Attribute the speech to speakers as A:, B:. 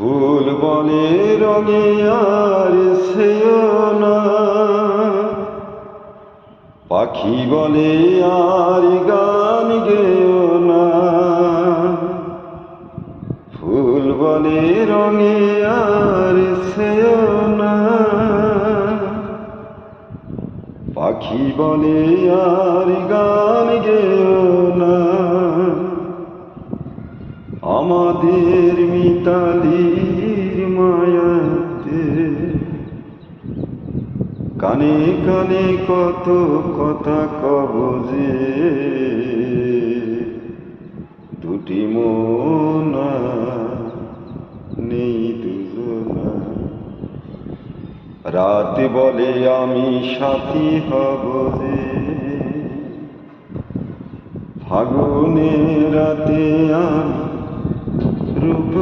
A: ফুল বলে রঙে আর সেও না, পাখি বলে আর গান গেও না। ফুল বলে রঙে আর সেও না, পাখি বলে আর গান গেও না। আমাদের মিতালির মায়াতে কানে কানে কত কথা কব যে, দুটি মন নেই দুজনা। রাত বলে আমি সাথী হব যে, ফাগুনের রাতে আমি রূপ